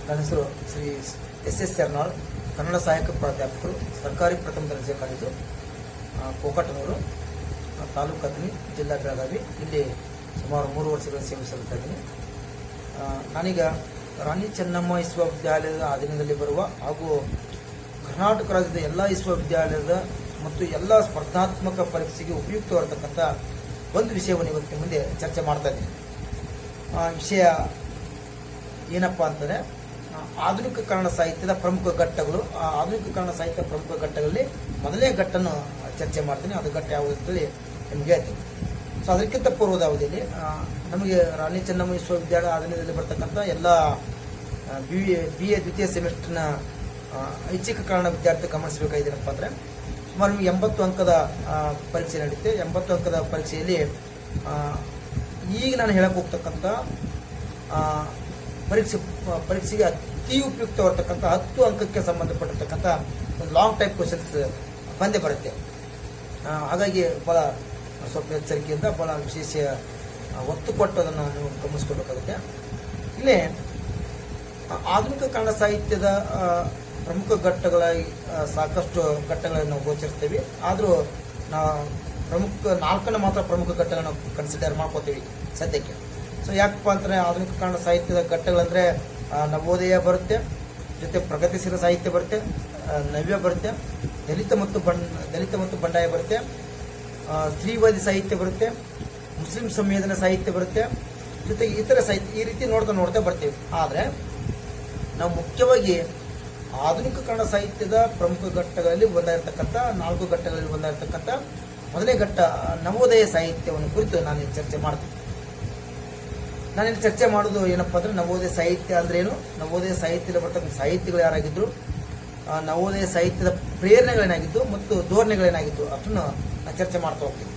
ನನ್ನ ಹೆಸರು ಶ್ರೀ ಎಸ್ ಯರ್ನಾಳ್, ಕನ್ನಡ ಸಹಾಯಕ ಪ್ರಾಧ್ಯಾಪಕರು, ಸರ್ಕಾರಿ ಪ್ರಥಮ ದರ್ಜೆ ಕಾಲೇಜು, ಕೋಕಟನೂರು ತಾಲೂಕು ಅಥಣಿ, ಜಿಲ್ಲಾ ಬೆಳಗಾವಿ. ಇಲ್ಲಿ ಸುಮಾರು 3 ವರ್ಷಗಳ ಸೇವೆ ಸಲ್ಲಿಸ್ತಾ ಇದ್ದೀನಿ. ನಾನೀಗ ರಾಣಿ ಚೆನ್ನಮ್ಮ ವಿಶ್ವವಿದ್ಯಾಲಯದ ಅಧೀನದಲ್ಲಿ ಬರುವ ಹಾಗೂ ಕರ್ನಾಟಕ ರಾಜ್ಯದ ಎಲ್ಲ ವಿಶ್ವವಿದ್ಯಾಲಯದ ಮತ್ತು ಎಲ್ಲ ಸ್ಪರ್ಧಾತ್ಮಕ ಪರೀಕ್ಷೆಗೆ ಉಪಯುಕ್ತವಾಗಿರತಕ್ಕಂಥ ಒಂದು ವಿಷಯವನ್ನು ಇವತ್ತಿನ ಮುಂದೆ ಚರ್ಚೆ ಮಾಡ್ತಾ ಇದ್ದೀನಿ. ವಿಷಯ ಏನಪ್ಪ ಅಂತಂದರೆ, ಆಧುನಿಕ ಕನ್ನಡ ಸಾಹಿತ್ಯದ ಪ್ರಮುಖ ಘಟ್ಟಗಳು. ಆಧುನಿಕ ಕನ್ನಡ ಸಾಹಿತ್ಯ ಪ್ರಮುಖ ಘಟ್ಟಗಳಲ್ಲಿ ಮೊದಲನೇ ಘಟ್ಟನ್ನು ಚರ್ಚೆ ಮಾಡ್ತೀನಿ. ಅದು ಘಟ್ಟ ಯಾವುದು ಅಂತೇಳಿ ನಿಮಗೆ ಹೇಳ್ತೀನಿ. ಸೊ ಅದಕ್ಕಿಂತ ಪೂರ್ವದ ಅವಧಿಯಲ್ಲಿ ನಮಗೆ ರಾಣಿ ಚೆನ್ನಮ್ಮ ವಿಶ್ವವಿದ್ಯಾಲಯ ಅಧೀನದಲ್ಲಿ ಬರ್ತಕ್ಕಂಥ ಎಲ್ಲ BA ದ್ವಿತೀಯ ಸೆಮಿಸ್ಟರ್ನ ಐಚ್ಛಿಕ ಕನ್ನಡ ವಿದ್ಯಾರ್ಥಿ ಗಮನಿಸಬೇಕಾಗಿದ್ದೇನಪ್ಪ ಅಂದರೆ, ಸುಮಾರು ನಿಮಗೆ 80 ಅಂಕದ ಪರೀಕ್ಷೆ ನಡೆಯುತ್ತೆ. 80 ಅಂಕದ ಪರೀಕ್ಷೆಯಲ್ಲಿ ಈಗ ನಾನು ಹೇಳಕ್ಕೆ ಹೋಗ್ತಕ್ಕಂಥ ಪರೀಕ್ಷೆಗೆ ಅತಿ ಉಪಯುಕ್ತವಾಗಿರ್ತಕ್ಕಂಥ 10 ಅಂಕಕ್ಕೆ ಸಂಬಂಧಪಟ್ಟಿರ್ತಕ್ಕಂಥ ಒಂದು ಲಾಂಗ್ ಟೈಪ್ ಕ್ವಶನ್ಸ್ ಬಂದೇ ಬರುತ್ತೆ. ಹಾಗಾಗಿ ಭಾಳ ಸ್ವಲ್ಪ ಎಚ್ಚರಿಕೆಯಿಂದ ಭಾಳ ವಿಶೇಷ ಒತ್ತು ಕೊಟ್ಟು ಅದನ್ನು ನೀವು ಗಮನಿಸ್ಕೊಳ್ಬೇಕಾಗುತ್ತೆ. ಇಲ್ಲಿ ಆಧುನಿಕ ಕನ್ನಡ ಸಾಹಿತ್ಯದ ಪ್ರಮುಖ ಘಟ್ಟಗಳಾಗಿ ಸಾಕಷ್ಟು ಘಟ್ಟಗಳನ್ನು ನಾವು ಗೋಚರಿಸ್ತೀವಿ. ಆದರೂ ನಾವು ನಾಲ್ಕನ್ನು ಮಾತ್ರ ಪ್ರಮುಖ ಘಟ್ಟಗಳನ್ನು ಕನ್ಸಿಡರ್ ಮಾಡ್ಕೋತೀವಿ ಸದ್ಯಕ್ಕೆ. ಸೊ ಯಾಕಪ್ಪ ಅಂತಂದರೆ, ಆಧುನಿಕ ಕನ್ನಡ ಸಾಹಿತ್ಯದ ಘಟ್ಟಗಳಂದರೆ ನವೋದಯ ಬರುತ್ತೆ, ಜೊತೆ ಪ್ರಗತಿಶೀಲ ಸಾಹಿತ್ಯ ಬರುತ್ತೆ, ನವ್ಯ ಬರುತ್ತೆ, ದಲಿತ ಮತ್ತು ಬಂಡಾಯ ಬರುತ್ತೆ, ಸ್ತ್ರೀವಾದಿ ಸಾಹಿತ್ಯ ಬರುತ್ತೆ, ಮುಸ್ಲಿಂ ಸಂವೇದನಾ ಸಾಹಿತ್ಯ ಬರುತ್ತೆ, ಜೊತೆಗೆ ಇತರ ಸಾಹಿತ್ಯ. ಈ ರೀತಿ ನೋಡ್ತಾ ಬರ್ತೀವಿ. ಆದರೆ ನಾವು ಮುಖ್ಯವಾಗಿ ಆಧುನಿಕ ಕನ್ನಡ ಸಾಹಿತ್ಯದ ಪ್ರಮುಖ ಘಟ್ಟಗಳಲ್ಲಿ ಒಂದಾಗಿರ್ತಕ್ಕಂಥ 4 ಘಟ್ಟಗಳಲ್ಲಿ ಒಂದಾಗಿರ್ತಕ್ಕಂಥ ಮೊದಲನೇ ಘಟ್ಟ ನವೋದಯ ಸಾಹಿತ್ಯವನ್ನು ಕುರಿತು ನಾನು ಚರ್ಚೆ ಮಾಡ್ತೀನಿ. ನಾನಿಲ್ಲಿ ಚರ್ಚೆ ಮಾಡೋದು ಏನಪ್ಪ ಅಂದರೆ, ನವೋದಯ ಸಾಹಿತ್ಯ ಅಂದ್ರೆ ಏನು, ನವೋದಯ ಸಾಹಿತ್ಯದಲ್ಲಿ ಬರ್ತಕ್ಕಂಥ ಸಾಹಿತ್ಯಗಳು ಯಾರಾಗಿದ್ರು, ನವೋದಯ ಸಾಹಿತ್ಯದ ಪ್ರೇರಣೆಗಳೇನಾಗಿದ್ದು ಮತ್ತು ಧೋರಣೆಗಳೇನಾಗಿದ್ದು ಅಷ್ಟನ್ನು ನಾನು ಚರ್ಚೆ ಮಾಡ್ತಾ ಹೋಗ್ತೀನಿ.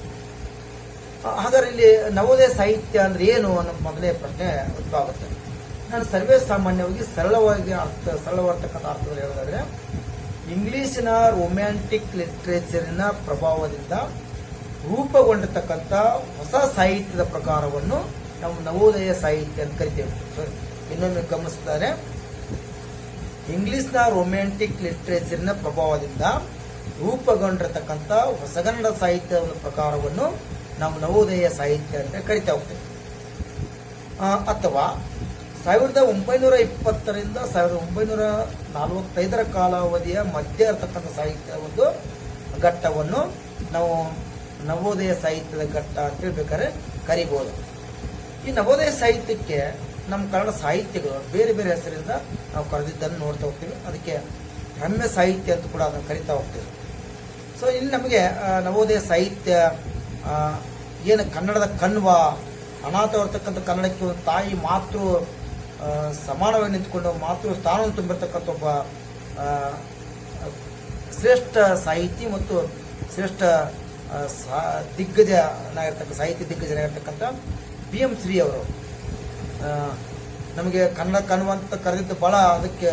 ಹಾಗಾದ್ರೆ ಇಲ್ಲಿ ನವೋದಯ ಸಾಹಿತ್ಯ ಅಂದ್ರೆ ಏನು ಅನ್ನೋ ಮೊದಲೇ ಪ್ರಶ್ನೆ ಉದ್ಭವ ಆಗುತ್ತೆ. ನಾನು ಸರ್ವೇ ಸಾಮಾನ್ಯವಾಗಿ ಸರಳವಾಗಿರ್ತಕ್ಕಂಥ ಅರ್ಥದಲ್ಲಿ ಹೇಳೋದಾದ್ರೆ, ಇಂಗ್ಲಿಷಿನ ರೊಮ್ಯಾಂಟಿಕ್ ಲಿಟ್ರೇಚರಿನ ಪ್ರಭಾವದಿಂದ ರೂಪುಗೊಂಡಿರ್ತಕ್ಕಂಥ ಹೊಸ ಸಾಹಿತ್ಯದ ಪ್ರಕಾರವನ್ನು ನಾವು ನವೋದಯ ಸಾಹಿತ್ಯ ಅಂತ ಕರಿತೇವೆ. ಇನ್ನೊಮ್ಮೆ ಗಮನಿಸಿದರೆ, ಇಂಗ್ಲಿಷ್ನ ರೊಮ್ಯಾಂಟಿಕ್ ಲಿಟ್ರೇಚರಿನ ಪ್ರಭಾವದಿಂದ ರೂಪುಗೊಂಡಿರತಕ್ಕಂಥ ಹೊಸಗನ್ನಡ ಸಾಹಿತ್ಯದ ಪ್ರಕಾರವನ್ನು ನಾವು ನವೋದಯ ಸಾಹಿತ್ಯ ಅಂತ ಕರಿತಾ ಹೋಗ್ತೇವೆ. ಅಥವಾ 1920ರಿಂದ 1945ರ ಕಾಲಾವಧಿಯ ಮಧ್ಯ ಇರತಕ್ಕಂಥ ಸಾಹಿತ್ಯದ ಒಂದು ಘಟ್ಟವನ್ನು ನಾವು ನವೋದಯ ಸಾಹಿತ್ಯದ ಘಟ್ಟ ಅಂತ ಹೇಳ್ಬೇಕಾದ್ರೆ ಕರಿಬಹುದು. ಈ ನವೋದಯ ಸಾಹಿತ್ಯಕ್ಕೆ ನಮ್ಮ ಕನ್ನಡ ಸಾಹಿತ್ಯಗಳು ಬೇರೆ ಬೇರೆ ಹೆಸರಿಂದ ನಾವು ಕರೆದಿದ್ದನ್ನು ನೋಡ್ತಾ ಹೋಗ್ತೀವಿ. ಅದಕ್ಕೆ ರಮ್ಯ ಸಾಹಿತ್ಯ ಅಂತ ಕೂಡ ಅದನ್ನು ಕರಿತಾ ಹೋಗ್ತೀವಿ. ಸೊ ಇಲ್ಲಿ ನಮಗೆ ನವೋದಯ ಸಾಹಿತ್ಯ ಏನು ಕನ್ನಡದ ಕಣ್ವ, ಅನಾಥವಾಗಿರ್ತಕ್ಕಂಥ ಕನ್ನಡಕ್ಕೆ ಒಂದು ತಾಯಿ ಮಾತೃ ಸಮಾನವಾಗಿ ನಿಂತ್ಕೊಂಡು ಮಾತೃ ಸ್ಥಾನವನ್ನು ತುಂಬಿರ್ತಕ್ಕಂಥ ಒಬ್ಬ ಶ್ರೇಷ್ಠ ಸಾಹಿತಿ ಮತ್ತು ಶ್ರೇಷ್ಠ ಸಾಹಿತ್ಯ ದಿಗ್ಗಜನಾಗಿರ್ತಕ್ಕಂಥ BM ಶ್ರೀ ಅವರು ನಮಗೆ ಕನ್ನಡ ಕಣ್ವ ಅಂತ ಕರೆದಿದ್ದು ಭಾಳ ಅದಕ್ಕೆ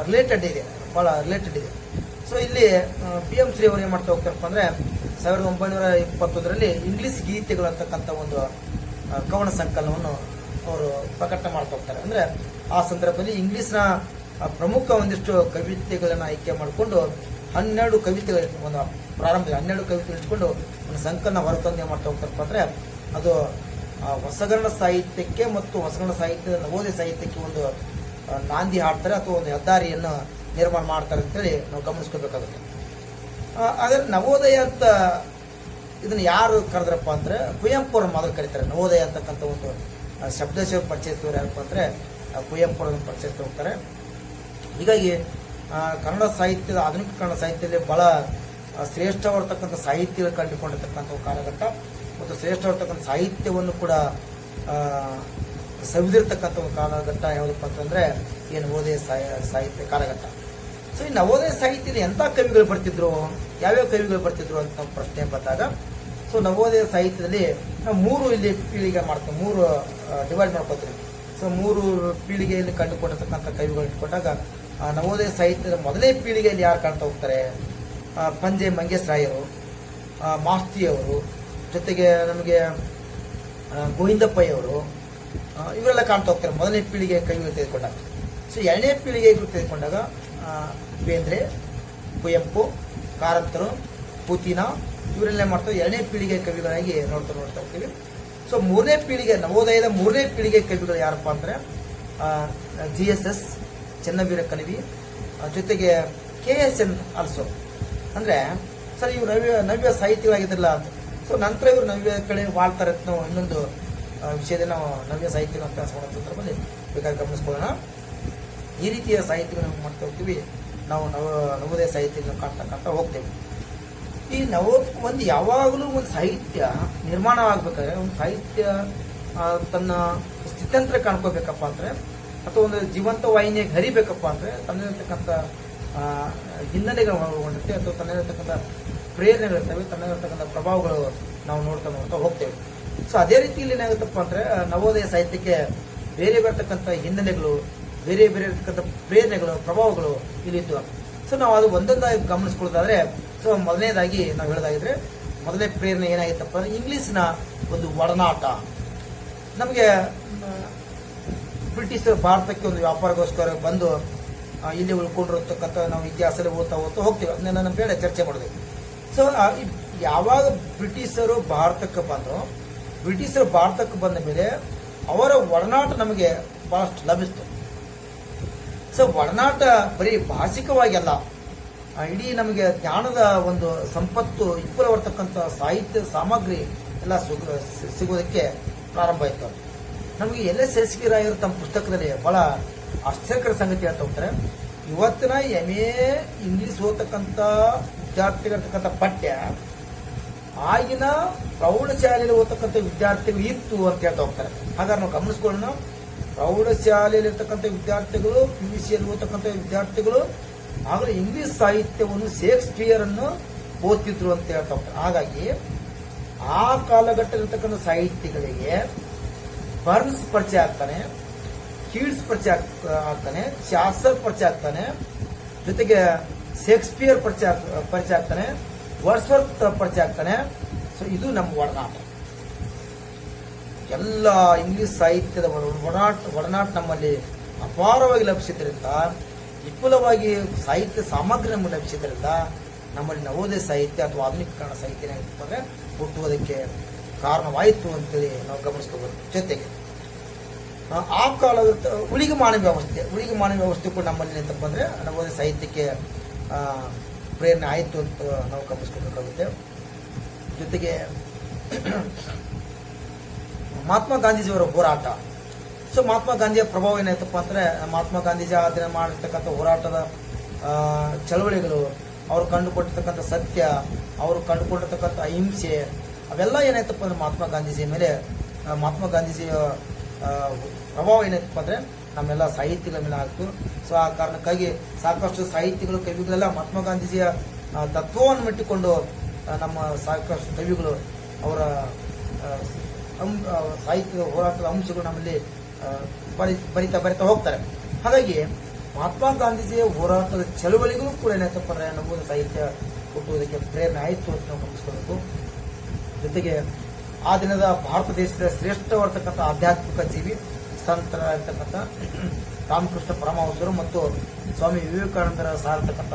ರಿಲೇಟೆಡ್ ಇದೆ. ಸೊ ಇಲ್ಲಿ BM ಶ್ರೀ ಅವರು ಏನು ಮಾಡ್ತಾ ಹೋಗ್ತಾರಪ್ಪ ಅಂದರೆ, 1921ರಲ್ಲಿ ಇಂಗ್ಲಿಷ್ ಗೀತೆಗಳು ಅಂತಕ್ಕಂಥ ಒಂದು ಕವನ ಸಂಕಲನವನ್ನು ಅವರು ಪ್ರಕಟ ಮಾಡ್ತಾ ಹೋಗ್ತಾರೆ. ಅಂದರೆ ಆ ಸಂದರ್ಭದಲ್ಲಿ ಇಂಗ್ಲಿಷ್ನ ಪ್ರಮುಖ ಒಂದಿಷ್ಟು ಕವಿತೆಗಳನ್ನು ಆಯ್ಕೆ ಮಾಡಿಕೊಂಡು 12 ಕವಿತೆಗಳು, ಒಂದು ಪ್ರಾರಂಭದಲ್ಲಿ 12 ಕವಿತೆಗಳು ಇಟ್ಕೊಂಡು ಒಂದು ಸಂಕಲನ ಹೊರತಂದು ಏನು ಮಾಡ್ತಾ ಹೋಗ್ತಾರಪ್ಪ ಅಂದರೆ, ಅದು ಹೊಸಗನ್ನಡ ಸಾಹಿತ್ಯಕ್ಕೆ ಮತ್ತು ಹೊಸಗನ್ನಡ ಸಾಹಿತ್ಯದ ನವೋದಯ ಸಾಹಿತ್ಯಕ್ಕೆ ಒಂದು ನಾಂದಿ ಹಾಡ್ತಾರೆ ಅಥವಾ ಒಂದು ಹೆದ್ದಾರಿಯನ್ನು ನಿರ್ಮಾಣ ಮಾಡ್ತಾರೆ ಅಂತೇಳಿ ನಾವು ಗಮನಿಸ್ಕೋಬೇಕಾಗುತ್ತೆ. ಆದರೆ ನವೋದಯ ಅಂತ ಇದನ್ನು ಯಾರು ಕರೆದ್ರಪ್ಪ ಅಂದರೆ, ಕುವೆಂಪು ಅವರು ಮೊದಲು ಕರೀತಾರೆ. ನವೋದಯ ಅಂತಕ್ಕಂಥ ಒಂದು ಶಬ್ದಶಃ ಪರಿಚಯಿಸಿದವರು ಯಾರಪ್ಪ ಅಂದರೆ ಕುವೆಂಪು ಅವರನ್ನು ಪರಿಚಯಿಸ್ತಾ ಹೋಗ್ತಾರೆ. ಹೀಗಾಗಿ ಕನ್ನಡ ಸಾಹಿತ್ಯದ ಆಧುನಿಕ ಕನ್ನಡ ಸಾಹಿತ್ಯದಲ್ಲಿ ಬಹಳ ಶ್ರೇಷ್ಠವಾಗಿರ್ತಕ್ಕಂಥ ಸಾಹಿತ್ಯಗಳು ಕಂಡುಕೊಂಡಿರ್ತಕ್ಕಂಥ ಕಾಲಘಟ್ಟ ಮತ್ತು ಶ್ರೇಷ್ಠವಾಗಿರ್ತಕ್ಕಂಥ ಸಾಹಿತ್ಯವನ್ನು ಕೂಡ ಸವಿದಿರ್ತಕ್ಕಂಥ ಒಂದು ಕಾಲಘಟ್ಟ ಯಾವುದಪ್ಪ ಅಂತಂದರೆ ಈ ನವೋದಯ ಸಾಹಿತ್ಯ ಕಾಲಘಟ್ಟ. ಸೊ ಈ ನವೋದಯ ಸಾಹಿತ್ಯದ ಎಂಥ ಕವಿಗಳು ಬರ್ತಿದ್ರು, ಯಾವ್ಯಾವ ಕವಿಗಳು ಬರ್ತಿದ್ರು ಅಂತ ನಾವು ಪ್ರಶ್ನೆ ಬಂದಾಗ, ಸೊ ನವೋದಯ ಸಾಹಿತ್ಯದಲ್ಲಿ ನಾವು 3 ಇಲ್ಲಿ ಪೀಳಿಗೆ ಮಾಡ್ತೀವಿ, 3 ಡಿವೈಡ್ ಮಾಡ್ಕೊತೀವಿ. ಸೊ 3 ಪೀಳಿಗೆಯಲ್ಲಿ ಕಂಡುಕೊಂಡಿರ್ತಕ್ಕಂಥ ಕವಿಗಳು ಇಟ್ಕೊಂಡಾಗ ನವೋದಯ ಸಾಹಿತ್ಯದ ಮೊದಲನೇ ಪೀಳಿಗೆಯಲ್ಲಿ ಯಾರು ಕಾಣ್ತಾ ಹೋಗ್ತಾರೆ, ಪಂಜೆ ಮಂಗೇಶ್ರಾಯರು, ಮಾಸ್ತಿಯವರು, ಜೊತೆಗೆ ನಮಗೆ ಗೋವಿಂದಪ್ಪಯ್ಯವರು, ಇವರೆಲ್ಲ ಕಾಣ್ತಾ ಹೋಗ್ತಾರೆ ಮೊದಲನೇ ಪೀಳಿಗೆ ಕವಿಗಳು ತೆಗೆದುಕೊಂಡಾಗ. ಸೊ ಎರಡನೇ ಪೀಳಿಗೆ ತೆಗೆದುಕೊಂಡಾಗ ಬೇಂದ್ರೆ, ಕುವೆಂಪು, ಕಾರಂತರು, ಪುತಿನ ಇವರೆಲ್ಲ ಮಾಡ್ತಾರೆ ಎರಡನೇ ಪೀಳಿಗೆ ಕವಿಗಳಾಗಿ ನೋಡ್ತಾ ಹೋಗ್ತೀವಿ. ಸೊ ಮೂರನೇ ಪೀಳಿಗೆ, ನವೋದಯದ ಮೂರನೇ ಪೀಳಿಗೆ ಕವಿಗಳು ಯಾರಪ್ಪ ಅಂದರೆ GSS ಚೆನ್ನವೀರ ಕಣವಿ, ಜೊತೆಗೆ KSN ಆಲ್ಸೋ. ಅಂದರೆ ಸರ್ ಇವರು ನವ್ಯ ಸಾಹಿತ್ಯಗಳಾಗಿದ್ದಿರಲ್ಲ ಅಂತ. ಸೊ ನಂತರ ಇವರು ನವ್ಯ ಕಡೆ ವಾಳ್ತಾರೆ ಅಂತ ನಾವು ಇನ್ನೊಂದು ವಿಷಯದಲ್ಲಿ ನಾವು ನವ್ಯ ಸಾಹಿತ್ಯ ಅಂತ ಸಂದರ್ಭದಲ್ಲಿ ಬೇಕಾದ್ರೆ ಗಮನಿಸ್ಕೊಳ್ಳೋಣ. ಈ ರೀತಿಯ ಸಾಹಿತ್ಯಗಳನ್ನು ಮಾಡ್ತಾ ಹೋಗ್ತೀವಿ ನಾವು. ನವೋದಯ ಸಾಹಿತ್ಯಗಳನ್ನು ಕಾಣ್ತಾ ಹೋಗ್ತೇವೆ. ಈ ಒಂದು ಯಾವಾಗಲೂ ಒಂದು ಸಾಹಿತ್ಯ ನಿರ್ಮಾಣ ಆಗ್ಬೇಕಾದ್ರೆ, ಒಂದು ಸಾಹಿತ್ಯ ತನ್ನ ಸ್ಥಿತ್ಯಂತರ ಕಾಣ್ಕೋಬೇಕಪ್ಪ ಅಂದರೆ, ಅಥವಾ ಒಂದು ಜೀವಂತ ವಾಹಿನಿಯಾಗಿ ಹರಿಬೇಕಪ್ಪ ಅಂದರೆ ತನ್ನಲ್ಲಿರ್ತಕ್ಕಂಥ ಹಿನ್ನೆಲೆಗಳು ಒಳಗೊಂಡಿರುತ್ತೆ, ಅಥವಾ ತನ್ನಲ್ಲಿರ್ತಕ್ಕಂಥ ಪ್ರೇರಣೆಗಳಿರ್ತವೆ, ತನ್ನಲ್ಲಿರ್ತಕ್ಕಂಥ ಪ್ರಭಾವಗಳು ನಾವು ನೋಡ್ತಾ ಹೋಗ್ತೇವೆ. ಸೊ ಅದೇ ರೀತಿಯಲ್ಲಿ ಏನಾಗುತ್ತಪ್ಪ ಅಂದರೆ ನವೋದಯ ಸಾಹಿತ್ಯಕ್ಕೆ ಬೇರೆ ಬರ್ತಕ್ಕಂಥ ಹಿನ್ನೆಲೆಗಳು, ಬೇರೆ ಬೇರೆ ಇರ್ತಕ್ಕಂಥ ಪ್ರೇರಣೆಗಳು, ಪ್ರಭಾವಗಳು ಇಲ್ಲಿದ್ದು. ಸೊ ನಾವು ಅದು ಒಂದೊಂದಾಗಿ ಗಮನಿಸ್ಕೊಳ್ಳೋದಾದ್ರೆ, ಸೊ ಮೊದಲನೇದಾಗಿ ನಾವು ಹೇಳೋದಾಗಿದ್ರೆ ಮೊದಲನೇ ಪ್ರೇರಣೆ ಏನಾಗಿತ್ತಪ್ಪ ಅಂದರೆ ಇಂಗ್ಲೀಷ್ನ ಒಂದು ಒಡನಾಟ. ನಮಗೆ ಬ್ರಿಟಿಷರು ಭಾರತಕ್ಕೆ ಒಂದು ವ್ಯಾಪಾರಗೋಸ್ಕರ ಬಂದು ಇಲ್ಲಿ ಉಳ್ಕೊಂಡಿರತಕ್ಕಂಥ ನಾವು ಇತಿಹಾಸದಲ್ಲಿ ಓದ್ತಾ ಹೋಗ್ತೀವಿ. ಅದನ್ನೆಲ್ಲ ನಮ್ಮ ಬೇಡ ಚರ್ಚೆ ಮಾಡೋದು. ಸೊ ಯಾವಾಗ ಬ್ರಿಟಿಷರು ಭಾರತಕ್ಕೆ ಬಂದ ಮೇಲೆ ಅವರ ಒಡನಾಟ ನಮಗೆ ಬಹಳಷ್ಟು ಲಭಿಸ್ತು. ಸೊ ಒಡನಾಟ ಬರೀ ಭಾಷಿಕವಾಗಿ ಅಲ್ಲ, ಇಡೀ ನಮಗೆ ಜ್ಞಾನದ ಒಂದು ಸಂಪತ್ತು, ವಿಪುಲವರ್ತಕ್ಕಂಥ ಸಾಹಿತ್ಯ ಸಾಮಗ್ರಿ ಎಲ್ಲ ಸಿಗೋದಕ್ಕೆ ಪ್ರಾರಂಭ ಆಯಿತು. ನಮಗೆ LS ರಾಯರು ತಮ್ಮ ಪುಸ್ತಕದಲ್ಲಿ ಬಹಳ ಆಶ್ಚರ್ಯಕರ ಸಂಗತಿ ಹೇಳ್ತಾ ಹೋಗ್ತಾರೆ. ಇವತ್ತಿನ MA ಇಂಗ್ಲಿಷ್ ಓದ್ತಕ್ಕಂಥ ವಿದ್ಯಾರ್ಥಿಗಳಿರ್ತಕ್ಕಂಥ ಪಠ್ಯ ಆಗಿನ ಪ್ರೌಢಶಾಲೆಯಲ್ಲಿ ಓದ್ತಕ್ಕಂಥ ವಿದ್ಯಾರ್ಥಿಗಳು ಇತ್ತು ಅಂತ ಹೇಳ್ತಾ ಹೋಗ್ತಾರೆ. ಹಾಗಾದ್ರೆ ನಾವು ಗಮನಿಸ್ಕೊಳ್ಳೋಣ, ಪ್ರೌಢಶಾಲೆಯಲ್ಲಿರ್ತಕ್ಕಂಥ ವಿದ್ಯಾರ್ಥಿಗಳು, PUCಯಲ್ಲಿ ಓದ್ತಕ್ಕಂಥ ವಿದ್ಯಾರ್ಥಿಗಳು ಆಗಲೇ ಇಂಗ್ಲಿಷ್ ಸಾಹಿತ್ಯವನ್ನು, ಶೇಕ್ಸ್ಪಿಯರ್ ಅನ್ನು ಓದ್ತಿದ್ರು ಅಂತ ಹೇಳ್ತಾ ಹೋಗ್ತಾರೆ. ಹಾಗಾಗಿ ಆ ಕಾಲಘಟ್ಟದಲ್ಲಿರ್ತಕ್ಕಂಥ ಸಾಹಿತ್ಯಗಳಿಗೆ ಬರ್ನ್ಸ್ ಪರಿಚಯ ಆಗ್ತಾನೆ, ಕೀಟ್ಸ್ ಪರಿಚಯ ಆಗ್ತಾನೆ, ಚಾಸರ್ ಪರಿಚಯ ಆಗ್ತಾನೆ, ಜೊತೆಗೆ ಶೇಕ್ಸ್ಪಿಯರ್ ಪರಿಚಯ ಆಗ್ತಾನೆ, ವರ್ಡ್ಸ್ವರ್ತ್ ಪರಿಚಯ ಆಗ್ತಾನೆ. ಸೊ ಇದು ನಮ್ಮ ಒಡನಾಟ. ಎಲ್ಲ ಇಂಗ್ಲಿಷ್ ಸಾಹಿತ್ಯದ ಒಡನಾಟ ನಮ್ಮಲ್ಲಿ ಅಪಾರವಾಗಿ ಲಭಿಸಿದ್ರಿಂದ, ವಿಪುಲವಾಗಿ ಸಾಹಿತ್ಯ ಸಾಮಗ್ರಿ ನಮಗೆ ಲಭಿಸಿದ್ರಿಂದ ನಮ್ಮಲ್ಲಿ ನವೋದಯ ಸಾಹಿತ್ಯ ಅಥವಾ ಆಧುನಿಕೀಕರಣ ಸಾಹಿತ್ಯ ಏನಾಗಿತ್ತು ಹುಟ್ಟುವುದಕ್ಕೆ ಕಾರಣವಾಯಿತು ಅಂತೇಳಿ ನಾವು ಗಮನಿಸ್ಕೋಬಹುದು. ಜೊತೆಗೆ ಆ ಕಾಲದ ಉಳಿಗೆ ಮಾನವ ವ್ಯವಸ್ಥೆ ಕೂಡ ನಮ್ಮಲ್ಲಿ ಏನಂತಪ್ಪ ಅಂದರೆ ನವೋದಯ ಸಾಹಿತ್ಯಕ್ಕೆ ಪ್ರೇರಣೆ ಆಯಿತು ಅಂತ ನಾವು ಗಮನಿಸ್ಕೋಬೇಕಾಗುತ್ತೆ. ಜೊತೆಗೆ ಮಹಾತ್ಮ ಗಾಂಧೀಜಿಯವರ ಹೋರಾಟ. ಸೊ ಮಹಾತ್ಮ ಗಾಂಧಿಯ ಪ್ರಭಾವ ಏನಾಯ್ತಪ್ಪ ಅಂದರೆ, ಮಹಾತ್ಮ ಗಾಂಧೀಜಿ ಅದನ್ನ ಮಾಡಿರ್ತಕ್ಕಂಥ ಹೋರಾಟದ ಚಳವಳಿಗಳು, ಅವರು ಕಂಡುಕೊಟ್ಟಿರ್ತಕ್ಕಂಥ ಸತ್ಯ, ಅವರು ಕಂಡುಕೊಂಡಿರ್ತಕ್ಕಂಥ ಅಹಿಂಸೆ, ಅವೆಲ್ಲ ಏನಾಯ್ತಪ್ಪ ಅಂದ್ರೆ ಮಹಾತ್ಮ ಗಾಂಧೀಜಿಯ ಮೇಲೆ, ಮಹಾತ್ಮ ಗಾಂಧೀಜಿಯ ಪ್ರಭಾವ ಏನಾಯ್ತಪ್ಪ ಅಂದರೆ ನಮ್ಮೆಲ್ಲ ಸಾಹಿತ್ಯಗಳ ಮೇಲೆ ಆಗ್ತು. ಸೊ ಆ ಕಾರಣಕ್ಕಾಗಿ ಸಾಕಷ್ಟು ಸಾಹಿತ್ಯಗಳು, ಕವಿಗಳೆಲ್ಲ ಮಹಾತ್ಮ ಗಾಂಧೀಜಿಯ ತತ್ವವನ್ನು ಮೆಟ್ಟಿಕೊಂಡು ನಮ್ಮ ಸಾಕಷ್ಟು ಕವಿಗಳು ಅವರ ಸಾಹಿತ್ಯದ ಹೋರಾಟದ ಅಂಶಗಳು ನಮ್ಮಲ್ಲಿ ಬರಿತಾ ಹೋಗ್ತಾರೆ. ಹಾಗಾಗಿ ಮಹಾತ್ಮ ಗಾಂಧೀಜಿಯ ಹೋರಾಟದ ಚಳವಳಿಗಳು ಕೂಡ ಏನಾಯ್ತಪ್ಪ ಅಂದರೆ ನಮ್ಮದು ಸಾಹಿತ್ಯ ಹುಟ್ಟುವುದಕ್ಕೆ ಪ್ರೇರಣೆ ಆಯಿತು ಅಂತ ನಾವು ಗಮನಿಸ್ಕೋಬೇಕು. ಜೊತೆಗೆ ಆ ದಿನದ ಭಾರತ ದೇಶದ ಶ್ರೇಷ್ಠವಾಗಿರ್ತಕ್ಕಂಥ ಆಧ್ಯಾತ್ಮಿಕ ಜೀವಿ ಸಂತರಾಗಿರ್ತಕ್ಕಂಥ ರಾಮಕೃಷ್ಣ ಪರಮಹಂಸರು ಮತ್ತು ಸ್ವಾಮಿ ವಿವೇಕಾನಂದರ ಸಾರತಕ್ಕಂಥ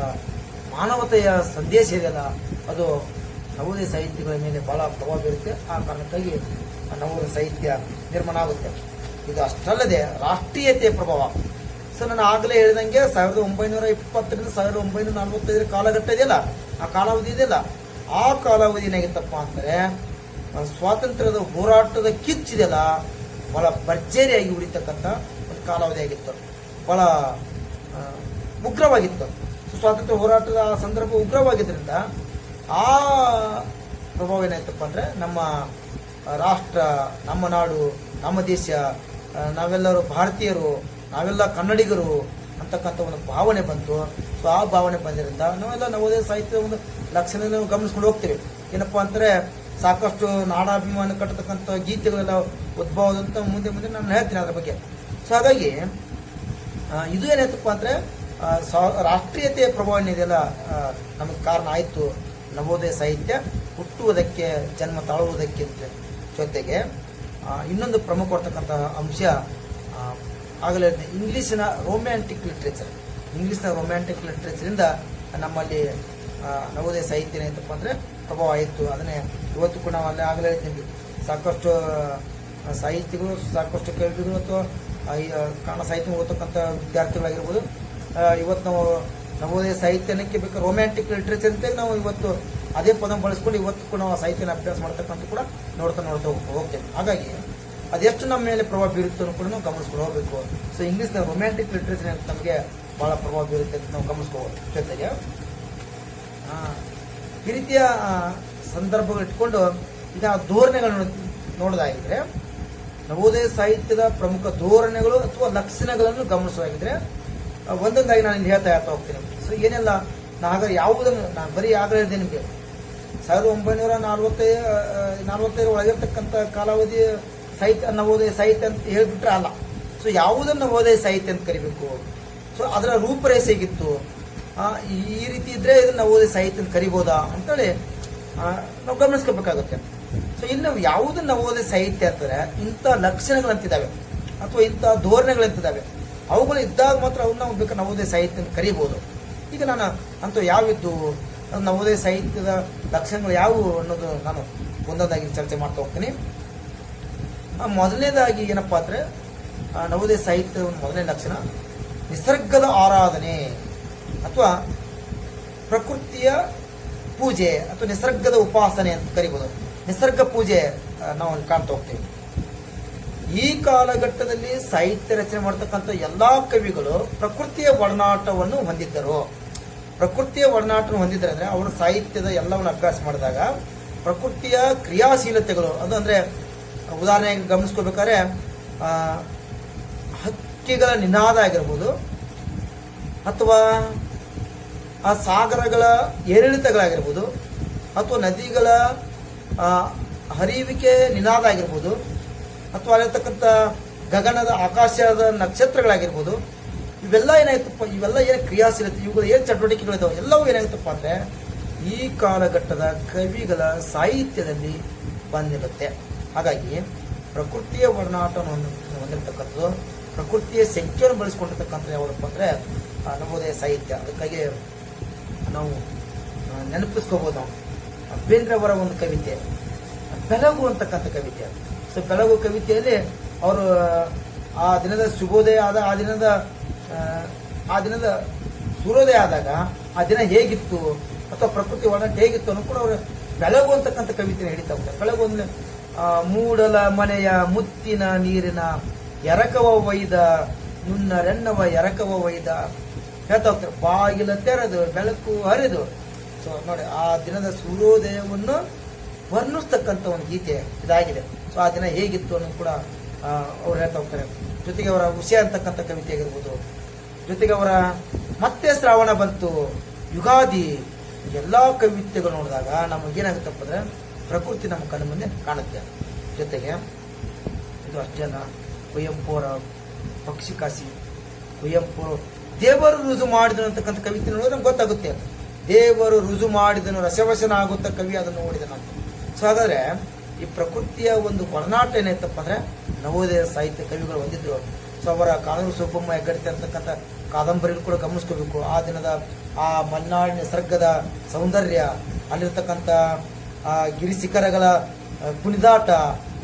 ಮಾನವತೆಯ ಸಂದೇಶ ಇದೆಯಲ್ಲ, ಅದು ನವೋದಯ ಸಾಹಿತ್ಯಗಳ ಮೇಲೆ ಬಹಳ ಪ್ರಭಾವ ಬೀರುತ್ತೆ. ಆ ಕಾರಣಕ್ಕಾಗಿ ನವೋದಯ ಸಾಹಿತ್ಯ ನಿರ್ಮಾಣ ಆಗುತ್ತೆ. ಇದು ಅಷ್ಟಲ್ಲದೆ ರಾಷ್ಟ್ರೀಯತೆಯ ಪ್ರಭಾವ. ಸೊ ನಾನು ಆಗಲೇ ಹೇಳಿದಂಗೆ 1920ರಿಂದ 1945 ಕಾಲಘಟ್ಟ ಇದೆಯಲ್ಲ, ಆ ಕಾಲಾವಧಿ ಇದೆಯಲ್ಲ, ಆ ಕಾಲಾವಧಿ ಏನಾಗಿತ್ತಪ್ಪ ಅಂದರೆ ಸ್ವಾತಂತ್ರ್ಯದ ಹೋರಾಟದ ಕಿಚ್ಚಿದೆಯಲ್ಲ ಬಹಳ ಭರ್ಜರಿಯಾಗಿ ಉಳಿತಕ್ಕಂಥ ಒಂದು ಕಾಲಾವಧಿ ಆಗಿತ್ತು. ಬಹಳ ಉಗ್ರವಾಗಿತ್ತು. ಸ್ವಾತಂತ್ರ್ಯ ಹೋರಾಟದ ಸಂದರ್ಭ ಉಗ್ರವಾಗಿದ್ದರಿಂದ ಆ ಪ್ರಭಾವ ಏನಾಯ್ತಪ್ಪ ಅಂದರೆ ನಮ್ಮ ರಾಷ್ಟ್ರ, ನಮ್ಮ ನಾಡು, ನಮ್ಮ ದೇಶ, ನಾವೆಲ್ಲರೂ ಭಾರತೀಯರು, ನಾವೆಲ್ಲ ಕನ್ನಡಿಗರು ಅಂತಕ್ಕಂಥ ಒಂದು ಭಾವನೆ ಬಂತು. ಸೊ ಆ ಭಾವನೆ ಬಂದಿದ್ದರಿಂದ ನಾವೆಲ್ಲ ನವೋದಯ ಸಾಹಿತ್ಯದ ಒಂದು ಲಕ್ಷಣ ನಾವು ಗಮನಿಸ್ಕೊಂಡು ಹೋಗ್ತೇವೆ. ಏನಪ್ಪಾ ಅಂದರೆ ಸಾಕಷ್ಟು ನಾಡಾಭಿಮಾನ ಕಟ್ಟತಕ್ಕಂಥ ಗೀತೆಗಳೆಲ್ಲ ಉದ್ಭವದಂತ ಮುಂದೆ ನಾನು ಹೇಳ್ತೀನಿ ಅದ್ರ ಬಗ್ಗೆ. ಸೊ ಹಾಗಾಗಿ ಇದು ಏನಾಯ್ತಪ್ಪ ಅಂದರೆ ರಾಷ್ಟ್ರೀಯತೆಯ ಪ್ರಭಾವ ಏನಿದೆಯಲ್ಲ ನಮಗೆ ಕಾರಣ ಆಯಿತು ನವೋದಯ ಸಾಹಿತ್ಯ ಹುಟ್ಟುವುದಕ್ಕೆ, ಜನ್ಮ ತಾಳುವುದಕ್ಕಿಂತ. ಜೊತೆಗೆ ಇನ್ನೊಂದು ಪ್ರಮುಖವಾಗಿರ್ತಕ್ಕಂಥ ಅಂಶ ಆಗಲೇ ಇಂಗ್ಲೀಷಿನ ರೊಮ್ಯಾಂಟಿಕ್ ಲಿಟ್ರೇಚರ್. ಇಂಗ್ಲೀಷ್ನ ರೊಮ್ಯಾಂಟಿಕ್ ಲಿಟ್ರೇಚರಿಂದ ನಮ್ಮಲ್ಲಿ ನವೋದಯ ಸಾಹಿತ್ಯ ಏನಂತಪ್ಪ ಅಂದರೆ ಪ್ರಭಾವ ಆಯಿತು. ಅದನ್ನೇ ಇವತ್ತು ಕೂಡ ನಾವು ಆಗಲೇ ಹೇಳ್ತೀವಿ, ಸಾಕಷ್ಟು ಸಾಹಿತ್ಯಗಳು, ಸಾಕಷ್ಟು ಕವಿಗಳು ಅಥವಾ ಕನ್ನಡ ಸಾಹಿತ್ಯ ಓದತಕ್ಕಂಥ ವಿದ್ಯಾರ್ಥಿಗಳಾಗಿರ್ಬೋದು, ಇವತ್ತು ನಾವು ನವೋದಯ ಸಾಹಿತ್ಯಕ್ಕೆ ಬೇಕಾದ ರೊಮ್ಯಾಂಟಿಕ್ ಲಿಟ್ರೇಚರ್ ಅಂತ ನಾವು ಇವತ್ತು ಅದೇ ಪದ ಬಳಸ್ಕೊಂಡು ಇವತ್ತು ಕೂಡ ನಾವು ಸಾಹಿತ್ಯನ ಅಭ್ಯಾಸ ಮಾಡ್ತಕ್ಕಂಥ ಕೂಡ ನೋಡ್ತಾ ಹೋಗ್ತೇವೆ. ಹಾಗಾಗಿ ಅದೆಷ್ಟು ನಮ್ಮ ಮೇಲೆ ಪ್ರಭಾವ ಬೀರುತ್ತೆ ಅನ್ನೋ ಕೂಡ ನಾವು ಗಮನಿಸ್ಕೊಂಡು ಹೋಗಬೇಕು. ಸೊ ಇಂಗ್ಲೀಷ್ನ ರೊಮ್ಯಾಂಟಿಕ್ ಲಿಟ್ರೇಚರ್ ನಮಗೆ ಭಾಳ ಪ್ರಭಾವ ಬೀರುತ್ತೆ ಅಂತ ನಾವು ಗಮನಿಸ್ಕೋಬೋದು. ಜೊತೆಗೆ ಈ ರೀತಿಯ ಸಂದರ್ಭಗಳು ಇಟ್ಕೊಂಡು ಈಗ ಧೋರಣೆಗಳು ನೋಡೋದಾಗಿದ್ರೆ, ನವೋದಯ ಸಾಹಿತ್ಯದ ಪ್ರಮುಖ ಧೋರಣೆಗಳು ಅಥವಾ ಲಕ್ಷಣಗಳನ್ನು ಗಮನಿಸೋದಾಗಿದ್ರೆ ಒಂದೊಂದಾಗಿ ನಾನು ಇಲ್ಲಿ ಹೇಳ್ತಾ ಹೋಗ್ತೀನಿ. ಸೊ ಏನೆಲ್ಲ ಯಾವುದನ್ನು ನಾನು ಬರೀ ಆಗಲೇ ಹೇಳಿದೆ ನಿಮಗೆ 1945 ಒಳಗಿರ್ತಕ್ಕಂಥ ಕಾಲಾವಧಿ ಸಾಹಿತ್ಯ ನವೋದಯ ಸಾಹಿತ್ಯ ಅಂತ ಹೇಳಿಬಿಟ್ರೆ ಅಲ್ಲ. ಸೊ ಯಾವುದನ್ನು ನವೋದಯ ಸಾಹಿತ್ಯ ಅಂತ ಕರಿಬೇಕು, ಸೊ ಅದರ ರೂಪರೇಷೆ ಹೇಗಿತ್ತು, ಈ ರೀತಿ ಇದ್ರೆ ಇದನ್ನು ನವೋದಯ ಸಾಹಿತ್ಯ ಅಂತ ಕರಿಬೋದಾ ಅಂತೇಳಿ ನಾವು ಗಮನಿಸ್ಕೋಬೇಕಾಗುತ್ತೆ. ಸೊ ಇಲ್ಲಿ ನಾವು ಯಾವುದನ್ನು ನವೋದಯ ಸಾಹಿತ್ಯ ಅಂತಾರೆ, ಇಂಥ ಲಕ್ಷಣಗಳಂತಿದ್ದಾವೆ ಅಥವಾ ಇಂಥ ಧೋರಣೆಗಳಂತಿದ್ದಾವೆ, ಅವುಗಳು ಇದ್ದಾಗ ಮಾತ್ರ ಅವನ್ನ ನಾವು ಬೇಕಾದ್ರೆ ನವೋದಯ ಸಾಹಿತ್ಯ ಅಂತ ಕರಿಬೋದು. ಈಗ ನಾನು ಅಂತ ಯಾವಿದ್ದು ನವೋದಯ ಸಾಹಿತ್ಯದ ಲಕ್ಷಣಗಳು ಯಾವುವು ಅನ್ನೋದು ನಾನು ಒಂದೊಂದಾಗಿ ಚರ್ಚೆ ಮಾಡ್ತಾ ಹೋಗ್ತೀನಿ. ಮೊದಲನೇದಾಗಿ ಏನಪ್ಪಾ ಅಂದ್ರೆ, ನವೋದಯ ಸಾಹಿತ್ಯದ ಒಂದು ಮೊದಲನೇ ಲಕ್ಷಣ ನಿಸರ್ಗದ ಆರಾಧನೆ ಅಥವಾ ಪ್ರಕೃತಿಯ ಪೂಜೆ ಅಥವಾ ನಿಸರ್ಗದ ಉಪಾಸನೆ ಅಂತ ಕರಿಬೋದು. ನಿಸರ್ಗ ಪೂಜೆ ನಾವು ಕಾಣ್ತಾ ಹೋಗ್ತೇವೆ. ಈ ಕಾಲಘಟ್ಟದಲ್ಲಿ ಸಾಹಿತ್ಯ ರಚನೆ ಮಾಡತಕ್ಕಂಥ ಎಲ್ಲಾ ಕವಿಗಳು ಪ್ರಕೃತಿಯ ಒಡನಾಟವನ್ನು ಹೊಂದಿದ್ದರು. ಪ್ರಕೃತಿಯ ಒಡನಾಟವನ್ನು ಹೊಂದಿದ್ದಾರೆ ಅಂದ್ರೆ ಅವರ ಸಾಹಿತ್ಯದ ಎಲ್ಲವನ್ನು ಅಭ್ಯಾಸ ಮಾಡಿದಾಗ ಪ್ರಕೃತಿಯ ಕ್ರಿಯಾಶೀಲತೆಗಳು, ಅದು ಅಂದ್ರೆ ಉದಾಹರಣೆಗೆ ಗಮನಿಸ್ಕೋಬೇಕಾದ್ರೆ ಹಕ್ಕಿಗಳ ನಿನಾದ ಆಗಿರ್ಬೋದು ಅಥವಾ ಆ ಸಾಗರಗಳ ಏರಿಳಿತಗಳಾಗಿರ್ಬೋದು ಅಥವಾ ನದಿಗಳ ಹರಿವಿಕೆ ನಿನಾದ ಆಗಿರ್ಬೋದು ಅಥವಾ ಅಲ್ಲಿರ್ತಕ್ಕಂಥ ಗಗನದ ಆಕಾಶದ ನಕ್ಷತ್ರಗಳಾಗಿರ್ಬೋದು, ಇವೆಲ್ಲ ಏನಾಯ್ತಪ್ಪ, ಇವೆಲ್ಲ ಏನು ಕ್ರಿಯಾಶೀಲತೆ, ಇವುಗಳು ಏನು ಚಟುವಟಿಕೆಗಳಿದಾವೆ ಎಲ್ಲವೂ ಏನಾಗುತ್ತಪ್ಪ ಅಂದ್ರೆ ಈ ಕಾಲಘಟ್ಟದ ಕವಿಗಳ ಸಾಹಿತ್ಯದಲ್ಲಿ ಬಂದಿರುತ್ತೆ. ಹಾಗಾಗಿ ಪ್ರಕೃತಿಯ ಒಡನಾಟವನ್ನು ಹೊಂದಿರತಕ್ಕಂಥದ್ದು, ಪ್ರಕೃತಿಯ ಸಂಖ್ಯೆಯನ್ನು ಬಳಸಿಕೊಂಡಿರ್ತಕ್ಕಂಥ ಯಾವುದಪ್ಪ ಅಂದ್ರೆ ನವೋದಯ ಸಾಹಿತ್ಯ. ಅದಕ್ಕಾಗಿ ನಾವು ನೆನಪಿಸ್ಕೋಬಹುದು. ನಾವು ಬೇಂದ್ರೆ ಅವರ ಒಂದು ಕವಿತೆ ಬೆಳಗು ಅಂತಕ್ಕಂಥ ಕವಿತೆ. ಸೊ ಬೆಳಗು ಕವಿತೆಯಲ್ಲಿ ಅವರು ಆ ದಿನದ ಶುಭೋದಯ ಆದ ಆ ದಿನದ ಸೂರ್ಯೋದಯ ಆದಾಗ ಆ ದಿನ ಹೇಗಿತ್ತು ಅಥವಾ ಪ್ರಕೃತಿ ಒಡನಾಟ ಹೇಗಿತ್ತು ಅನ್ನೋ ಕೂಡ ಅವರು ಬೆಳಗು ಅಂತಕ್ಕಂಥ ಕವಿತೆನ ಹಿಡಿತಾ ಹೋಗ್ತಾರೆ. ಬೆಳಗು ಅಂದ್ರೆ ಮೂಡಲ ಮನೆಯ ಮುತ್ತಿನ ನೀರಿನ ಎರಕವ ಒಯ್ದ ನುಣ್ಣರೆನ್ನವ ಎರಕವ ಒಯ್ದ ಹೇಳ್ತಾ ಹೋಗ್ತಾರೆ. ಬಾಗಿಲ ತೆರೆದು ಬೆಳಕು ಹರಿದು. ಸೊ ನೋಡಿ, ಆ ದಿನದ ಸೂರ್ಯೋದಯವನ್ನು ವರ್ಣಿಸ್ತಕ್ಕಂಥ ಒಂದು ಗೀತೆ ಇದಾಗಿದೆ. ಸೊ ಆ ದಿನ ಹೇಗಿತ್ತು ಅನ್ನೋ ಕೂಡ ಅವ್ರು ಹೇಳ್ತಾ ಹೋಗ್ತಾರೆ. ಜೊತೆಗೆ ಅವರ ವಿಷಯ ಅಂತಕ್ಕಂಥ ಕವಿತೆ ಆಗಿರ್ಬೋದು, ಜೊತೆಗೆ ಅವರ ಮತ್ತೆ ಶ್ರಾವಣ ಬಂತು, ಯುಗಾದಿ, ಎಲ್ಲಾ ಕವಿತೆಗಳು ನೋಡಿದಾಗ ನಮಗೇನಾಗುತ್ತಪ್ಪ ಅಂದ್ರೆ ಪ್ರಕೃತಿ ನಮ್ಮ ಕಣ್ಣ ಮುಂದೆ ಕಾಣುತ್ತೆ. ಜೊತೆಗೆ ಇದು ಅಷ್ಟೇ ಅಲ್ಲ, ಕುವೆಂಪು ಅವರ ಪಕ್ಷಿ ಕಾಸಿ, ಕುವೆಂಪು ದೇವರು ರುಜು ಮಾಡಿದನು ಅಂತಕ್ಕಂಥ ಕವಿತೆ ನೋಡಿದ್ರೆ ನಮ್ಗೆ ಗೊತ್ತಾಗುತ್ತೆ. ದೇವರು ರುಜು ಮಾಡಿದನು, ರಸವಶನ ಆಗುತ್ತ ಕವಿ ಅದನ್ನು ನೋಡಿದನಂತ. ಸೊ ಹಾಗಾದ್ರೆ ಈ ಪ್ರಕೃತಿಯ ಒಂದು ಒಡನಾಟ ಏನಾಯ್ತಪ್ಪ ಅಂದ್ರೆ ನವೋದಯ ಸಾಹಿತ್ಯ ಕವಿಗಳು ಹೊಂದಿದ್ರು. ಸೊ ಅವರ ಕಾನೂರು ಸುಬ್ಬಮ್ಮ ಹೆಗ್ಗಡತಿ ಅಂತಕ್ಕಂಥ ಕಾದಂಬರಿಗಳು ಕೂಡ ಗಮನಿಸ್ಕೋಬೇಕು. ಆ ದಿನದ ಆ ಮಲೆನಾಡಿನ ನಿಸರ್ಗದ ಸೌಂದರ್ಯ, ಅಲ್ಲಿರ್ತಕ್ಕಂಥ ಗಿರಿ ಶಿಖರಗಳ ಕುಣಿದಾಟ,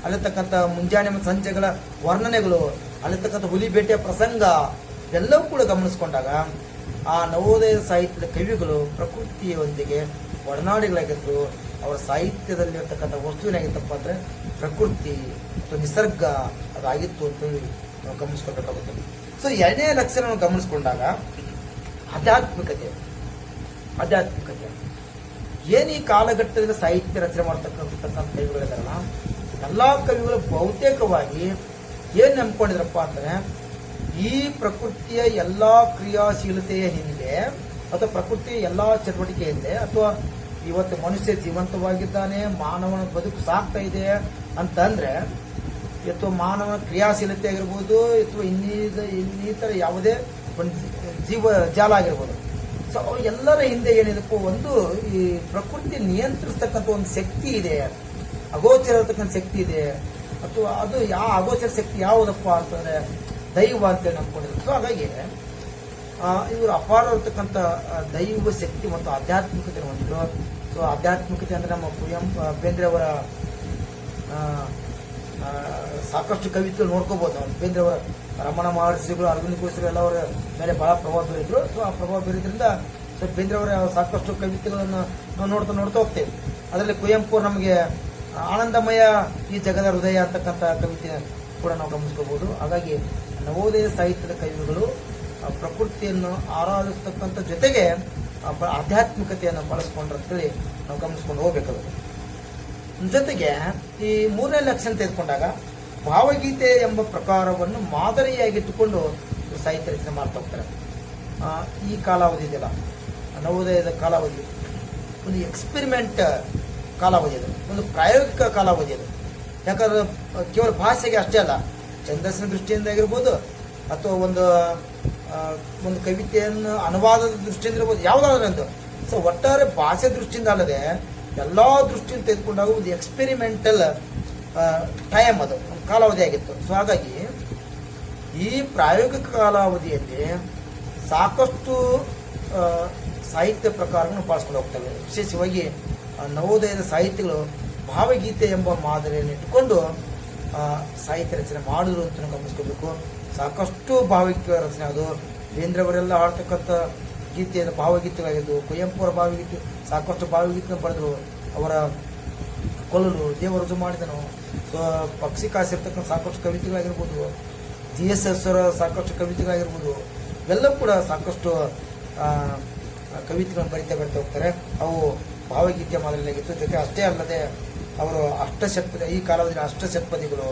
ಅಲ್ಲಿರ್ತಕ್ಕಂಥ ಮುಂಜಾನೆ ಮತ್ತು ಸಂಜೆಗಳ ವರ್ಣನೆಗಳು, ಅಲ್ಲಿರ್ತಕ್ಕಂಥ ಹುಲಿ ಬೇಟೆಯ ಪ್ರಸಂಗ ಎಲ್ಲವೂ ಕೂಡ ಗಮನಿಸ್ಕೊಂಡಾಗ ಆ ನವೋದಯ ಸಾಹಿತ್ಯದ ಕವಿಗಳು ಪ್ರಕೃತಿಯೊಂದಿಗೆ ಒಡನಾಡಿಗಳಾಗಿದ್ರು. ಅವರ ಸಾಹಿತ್ಯದಲ್ಲಿರ್ತಕ್ಕಂಥ ವಸ್ತುವಿನಾಗಿತ್ತಪ್ಪ ಅಂದ್ರೆ ಪ್ರಕೃತಿ ಅಥವಾ ನಿಸರ್ಗ ಅದಾಗಿತ್ತು ಅಂತೇಳಿ ನಾವು ಗಮನಿಸ್ಕೊಳ್ಬೇಕಾಗುತ್ತೆ. ಸೊ ಎರಡನೇ ಲಕ್ಷಣ ನಾವು ಗಮನಿಸ್ಕೊಂಡಾಗ ಆಧ್ಯಾತ್ಮಿಕತೆ ಏನು ಈ ಕಾಲಘಟ್ಟದಲ್ಲಿ ಸಾಹಿತ್ಯ ರಚನೆ ಮಾಡತಕ್ಕಂಥ ಕವಿಗಳಿದಾರಲ್ಲ, ಎಲ್ಲಾ ಕವಿಗಳು ಬಹುತೇಕವಾಗಿ ಏನ್ ನಂಬ್ಕೊಂಡಿದ್ರಪ್ಪ ಅಂದ್ರೆ ಈ ಪ್ರಕೃತಿಯ ಎಲ್ಲಾ ಕ್ರಿಯಾಶೀಲತೆಯ ಹಿಂದೆ ಅಥವಾ ಪ್ರಕೃತಿಯ ಎಲ್ಲಾ ಚಟುವಟಿಕೆ ಹಿಂದೆ ಅಥವಾ ಇವತ್ತು ಮನುಷ್ಯ ಜೀವಂತವಾಗಿದ್ದಾನೆ, ಮಾನವನ ಬದುಕು ಸಾಗ್ತಾ ಇದೆ ಅಂತಂದ್ರೆ ಅಥವಾ ಮಾನವನ ಕ್ರಿಯಾಶೀಲತೆ ಆಗಿರ್ಬೋದು ಅಥವಾ ಇನ್ನಿತರ ಯಾವುದೇ ಒಂದು ಜೀವ ಜಾಲ ಆಗಿರ್ಬೋದು. ಸೊ ಎಲ್ಲರ ಹಿಂದೆ ಏನಿದಕ್ಕೂ ಒಂದು ಈ ಪ್ರಕೃತಿ ನಿಯಂತ್ರಿಸ್ತಕ್ಕಂಥ ಒಂದು ಶಕ್ತಿ ಇದೆ, ಅಗೋಚರ ಇರತಕ್ಕಂಥ ಶಕ್ತಿ ಇದೆ. ಅಥವಾ ಅದು ಅಗೋಚರ ಶಕ್ತಿ ಯಾವುದಪ್ಪ ಅಂತಂದ್ರೆ ದೈವ ಅಂತೇಳಿ ನಂಬ್ಕೊಂಡಿದ್ರು. ಸೊ ಹಾಗಾಗಿ ಇವರು ಅಪಾರ ಇರತಕ್ಕಂಥ ದೈವ ಶಕ್ತಿ ಮತ್ತು ಆಧ್ಯಾತ್ಮಿಕತೆ ಹೊಂದಿದ್ರು. ಸೊ ಆಧ್ಯಾತ್ಮಿಕತೆ ಅಂದ್ರೆ ನಮ್ಮ ಬೇಂದ್ರೆ ಅವರ ಸಾಕಷ್ಟು ಕವಿತೆ ನೋಡ್ಕೋಬಹುದು. ನಾವು ಬೇಂದ್ರೆ ಅವರ ರಮಣ ಮಹರ್ಷಿಗಳು, ಅರವಿಂದ ಘೋಷರು ಎಲ್ಲ ಅವರ ಮೇಲೆ ಬಹಳ ಪ್ರಭಾವ ಬೀರಿದ್ರು. ಸೊ ಆ ಪ್ರಭಾವ ಬೀರಿದ್ರಿಂದ ಸೊ ಬೇಂದ್ರೆ ಅವರ ಸಾಕಷ್ಟು ಕವಿತೆಗಳನ್ನು ನಾವು ನೋಡ್ತಾ ಹೋಗ್ತೇವೆ. ಅದರಲ್ಲಿ ಕುವೆಂಪು ನಮಗೆ ಆನಂದಮಯ ಈ ಜಗದ ಹೃದಯ ಅಂತಕ್ಕಂಥ ಕವಿತೆ ಕೂಡ ನಾವು ಗಮನಿಸ್ಕೋಬಹುದು. ಹಾಗಾಗಿ ನವೋದಯ ಸಾಹಿತ್ಯದ ಕವಿಗಳು ಪ್ರಕೃತಿಯನ್ನು ಆರಾಧಿಸ್ತಕ್ಕಂಥ ಜೊತೆಗೆ ಆಧ್ಯಾತ್ಮಿಕತೆಯನ್ನು ಬಳಸ್ಕೊಂಡ್ರು ಅಂತೇಳಿ ನಾವು ಗಮನಿಸ್ಕೊಂಡು ಹೋಗ್ಬೇಕಾಗುತ್ತೆ. ಜೊತೆಗೆ ಈ ಮೂರನೇ ಲಕ್ಷಣ ತೆಗೆದುಕೊಂಡಾಗ ಭಾವಗೀತೆ ಎಂಬ ಪ್ರಕಾರವನ್ನು ಮಾದರಿಯಾಗಿಟ್ಟುಕೊಂಡು ಸಾಹಿತ್ಯ ರಚನೆ ಮಾಡ್ತಾ ಹೋಗ್ತಾರೆ. ಈ ಕಾಲಾವಧಿ ಇದೆಯಲ್ಲ, ನವೋದಯದ ಕಾಲಾವಧಿ ಒಂದು ಎಕ್ಸ್ಪೆರಿಮೆಂಟ್ ಕಾಲಾವಧಿ ಅದು, ಒಂದು ಪ್ರಾಯೋಗಿಕ ಕಾಲಾವಧಿ ಅದು. ಯಾಕಂದ್ರೆ ಕೇವಲ ಭಾಷೆಗೆ ಅಷ್ಟೇ ಅಲ್ಲ, ಛಂದಸ್ಸಿನ ದೃಷ್ಟಿಯಿಂದ ಆಗಿರ್ಬೋದು ಅಥವಾ ಒಂದು ಕವಿತೆಯನ್ನು ಅನುವಾದದ ದೃಷ್ಟಿಯಿಂದ ಇರ್ಬೋದು, ಯಾವುದಾದ್ರೂ ಒಂದು. ಸೊ ಒಟ್ಟಾರೆ ಭಾಷೆ ದೃಷ್ಟಿಯಿಂದ ಅಲ್ಲದೆ ಎಲ್ಲ ದೃಷ್ಟಿಯಿಂದ ತೆಗೆದುಕೊಂಡಾಗ ಒಂದು ಎಕ್ಸ್ಪೆರಿಮೆಂಟಲ್ ಟೈಮ್ ಅದು, ಒಂದು ಕಾಲಾವಧಿ ಆಗಿತ್ತು. ಸೊ ಹಾಗಾಗಿ ಈ ಪ್ರಾಯೋಗಿಕ ಕಾಲಾವಧಿಯಲ್ಲಿ ಸಾಕಷ್ಟು ಸಾಹಿತ್ಯ ಪ್ರಕಾರಗಳನ್ನು ಬಳಸ್ಕೊಂಡು ಹೋಗ್ತವೆ. ವಿಶೇಷವಾಗಿ ನವೋದಯದ ಸಾಹಿತ್ಯಗಳು ಭಾವಗೀತೆ ಎಂಬ ಮಾದರಿಯನ್ನು ಇಟ್ಟುಕೊಂಡು ಸಾಹಿತ್ಯ ರಚನೆ ಮಾಡಿದ್ರು ಅಂತ ಗಮನಿಸ್ಕೋಬೇಕು. ಸಾಕಷ್ಟು ಭಾವಗೀತ ರಚನೆ ಅದು. ಬೇಂದ್ರೆ ಅವರೆಲ್ಲ ಹಾಡ್ತಕ್ಕಂಥ ಗೀತೆಯ ಭಾವಗೀತೆಗಳಾಗಿದ್ದು, ಕುವೆಂಪು ಅವರ ಭಾವಗೀತೆ ಸಾಕಷ್ಟು ಭಾವಗೀತೆ ಬರೆದ್ರು. ಅವರ ಕೊಲ್ಲಲು ದೇವರಜು ಮಾಡಿದನು, ಪಕ್ಷಿ ಕಾಸಿರ್ತಕ್ಕಂಥ ಸಾಕಷ್ಟು ಕವಿತೆಗಳಾಗಿರ್ಬೋದು, GSS ಅವರ ಸಾಕಷ್ಟು ಕವಿತೆಗಳಾಗಿರ್ಬೋದು, ಇವೆಲ್ಲ ಕೂಡ ಸಾಕಷ್ಟು ಕವಿತೆಗಳನ್ನು ಬರಿತಾ ಹೋಗ್ತಾರೆ. ಅವು ಭಾವಗೀತೆ ಮಾದರಿಯಾಗಿತ್ತು. ಜೊತೆ ಅಷ್ಟೇ ಅಲ್ಲದೆ ಅವರು ಅಷ್ಟಶತಪದಿ, ಈ ಕಾಲದಲ್ಲಿ ಅಷ್ಟಶತಪದಿಗಳು,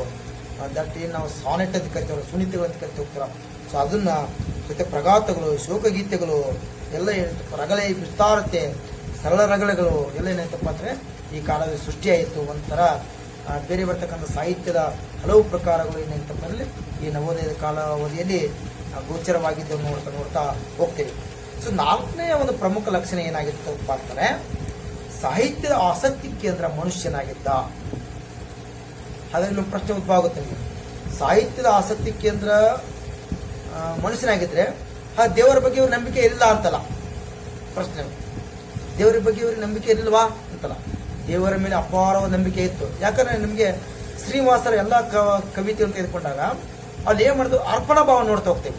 ದಟ್ ಏನು ನಾವು ಸಾನೆಟ್ ಅಂತ ಕರಿತೇವೆ, ಸುನೀತಿಗಳು ಅಂತ ಕರಿತಾ ಹೋಗ್ತಾರೆ. ಸೊ ಅದನ್ನ ಜೊತೆ ಪ್ರಗಾತಗಳು, ಶೋಕಗೀತೆಗಳು ಎಲ್ಲ ಏನಂತಪ್ಪ, ರಗಳೆ, ವಿಸ್ತಾರತೆ, ಸರಳ ರಗಳೆಗಳು ಎಲ್ಲ ಏನಾಯ್ತಪ್ಪ ಅಂದರೆ ಈ ಕಾಲದಲ್ಲಿ ಸೃಷ್ಟಿಯಾಯಿತು. ಒಂಥರ ಬೇರೆ ಬರ್ತಕ್ಕಂಥ ಸಾಹಿತ್ಯದ ಹಲವು ಪ್ರಕಾರಗಳು ಏನಾಯ್ತಪ್ಪ ಅಂದರೆ ಈ ನವೋದಯದ ಕಾಲಾವಧಿಯಲ್ಲಿ ಗೋಚರವಾಗಿದ್ದನ್ನು ನೋಡ್ತಾ ಹೋಗ್ತೇವೆ. ಸೊ ನಾಲ್ಕನೇ ಒಂದು ಪ್ರಮುಖ ಲಕ್ಷಣ ಏನಾಗಿತ್ತಪ್ಪ ಅಂತಾರೆ, ಸಾಹಿತ್ಯದ ಆಸಕ್ತಿ ಕೇಂದ್ರ ಮನುಷ್ಯನಾಗಿದ್ದ. ಹಾಗಾಗಿ ಪ್ರಶ್ನೆ ಉದ್ಭವ ಆಗುತ್ತೆ ನಿಮಗೆ, ಸಾಹಿತ್ಯದ ಆಸಕ್ತಿ ಕೇಂದ್ರ ಮನುಷ್ಯನಾಗಿದ್ರೆ ಆ ದೇವರ ಬಗ್ಗೆ ಇವ್ರ ನಂಬಿಕೆ ಇಲ್ಲ ಅಂತಲ್ಲ ಪ್ರಶ್ನೆ. ದೇವರ ಬಗ್ಗೆ ಇವ್ರಿಗೆ ನಂಬಿಕೆ ಇರಲ್ವಾ ಅಂತಲ್ಲ, ದೇವರ ಮೇಲೆ ಅಪಾರವಾದ ನಂಬಿಕೆ ಇತ್ತು. ಯಾಕಂದ್ರೆ ನಿಮಗೆ ಶ್ರೀನಿವಾಸರ ಎಲ್ಲ ಕವಿತೆಯನ್ನು ತೆಗೆದುಕೊಂಡಾಗ ಅಲ್ಲಿ ಏನ್ ಮಾಡಿದ್ರು, ಅರ್ಪಣಾ ಭಾವ ನೋಡ್ತಾ ಹೋಗ್ತೇವೆ.